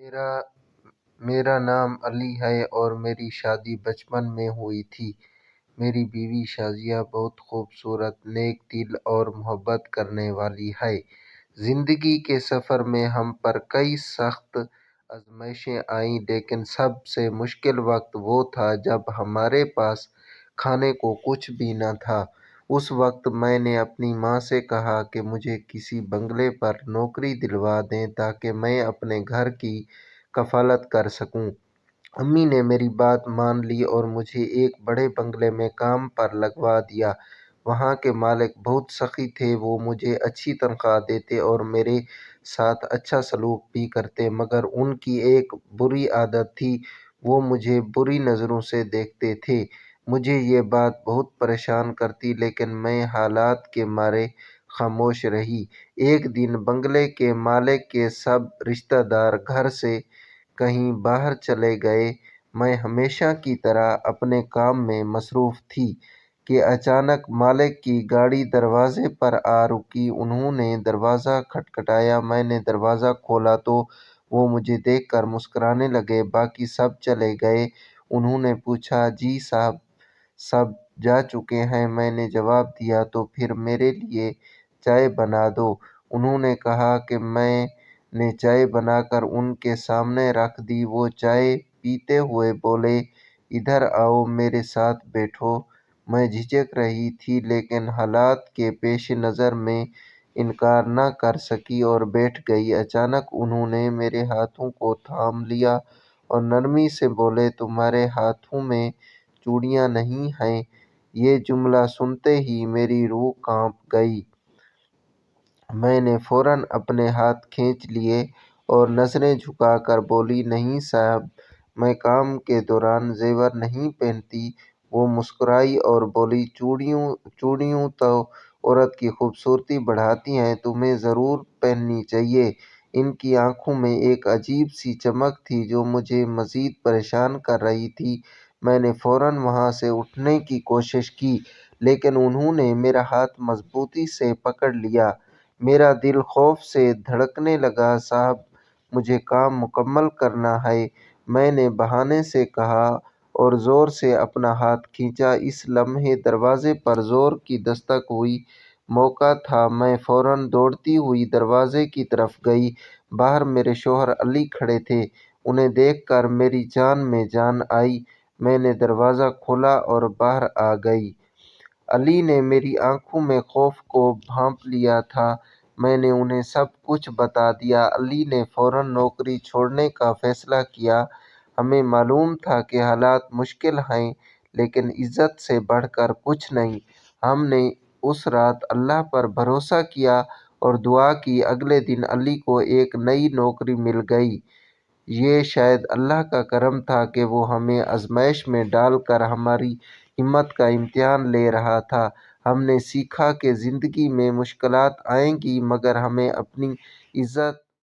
मेरा मेरा नाम अली है और मेरी शादी बचपन में हुई थी। मेरी बीवी शाज़िया बहुत खूबसूरत, नेक दिल और मोहब्बत करने वाली है। ज़िंदगी के सफ़र में हम पर कई सख्त आज़माइशें आईं, लेकिन सबसे मुश्किल वक्त वो था जब हमारे पास खाने को कुछ भी न था। उस वक्त मैंने अपनी माँ से कहा कि मुझे किसी बंगले पर नौकरी दिलवा दें ताकि मैं अपने घर की कफ़ालत कर सकूं। अम्मी ने मेरी बात मान ली और मुझे एक बड़े बंगले में काम पर लगवा दिया। वहाँ के मालिक बहुत सखी थे, वो मुझे अच्छी तनख्वाह देते और मेरे साथ अच्छा सलूक भी करते, मगर उनकी एक बुरी आदत थी, वो मुझे बुरी नज़रों से देखते थे। मुझे ये बात बहुत परेशान करती, लेकिन मैं हालात के मारे खामोश रही। एक दिन बंगले के मालिक के सब रिश्तेदार घर से कहीं बाहर चले गए। मैं हमेशा की तरह अपने काम में मसरूफ़ थी कि अचानक मालिक की गाड़ी दरवाज़े पर आ रुकी। उन्होंने दरवाज़ा खटखटाया। मैंने दरवाज़ा खोला तो वो मुझे देखकर मुस्कुराने लगे। बाकी सब चले गए। उन्होंने पूछा, जी साहब, सब जा चुके हैं? मैंने जवाब दिया, तो फिर मेरे लिए चाय बना दो। उन्होंने कहा कि मैंने चाय बनाकर उनके सामने रख दी। वो चाय पीते हुए बोले, इधर आओ, मेरे साथ बैठो। मैं झिझक रही थी, लेकिन हालात के पेश नज़र मैं इनकार न कर सकी और बैठ गई। अचानक उन्होंने मेरे हाथों को थाम लिया और नरमी से बोले, तुम्हारे हाथों में चूड़ियाँ नहीं हैं? ये जुमला सुनते ही मेरी रूह कांप गई। मैंने फ़ौरन अपने हाथ खींच लिए और नज़रें झुकाकर बोली, नहीं साहब, मैं काम के दौरान ज़ेवर नहीं पहनती। वो मुस्कुराई और बोली, चूड़ियों तो औरत की खूबसूरती बढ़ाती हैं, तुम्हें ज़रूर पहननी चाहिए। इनकी आंखों में एक अजीब सी चमक थी जो मुझे मज़ीद परेशान कर रही थी। मैंने फ़ौरन वहाँ से उठने की कोशिश की, लेकिन उन्होंने मेरा हाथ मज़बूती से पकड़ लिया। मेरा दिल खौफ से धड़कने लगा। साहब, मुझे काम मुकम्मल करना है, मैंने बहाने से कहा और ज़ोर से अपना हाथ खींचा। इस लम्हे दरवाज़े पर ज़ोर की दस्तक हुई। मौका था। मैं फ़ौरन दौड़ती हुई दरवाज़े की तरफ गई। बाहर मेरे शौहर अली खड़े थे। उन्हें देखकर मेरी जान में जान आई। मैंने दरवाज़ा खोला और बाहर आ गई। अली ने मेरी आंखों में खौफ को भांप लिया था। मैंने उन्हें सब कुछ बता दिया। अली ने फ़ौरन नौकरी छोड़ने का फ़ैसला किया। हमें मालूम था कि हालात मुश्किल हैं, लेकिन इज़्ज़त से बढ़कर कुछ नहीं। हमने उस रात अल्लाह पर भरोसा किया और दुआ की। अगले दिन अली को एक नई नौकरी मिल गई। ये शायद अल्लाह का करम था कि वो हमें आज़माइश में डालकर हमारी हिम्मत का इम्तिहान ले रहा था। हमने सीखा कि ज़िंदगी में मुश्किलात आएंगी, मगर हमें अपनी इज़्ज़त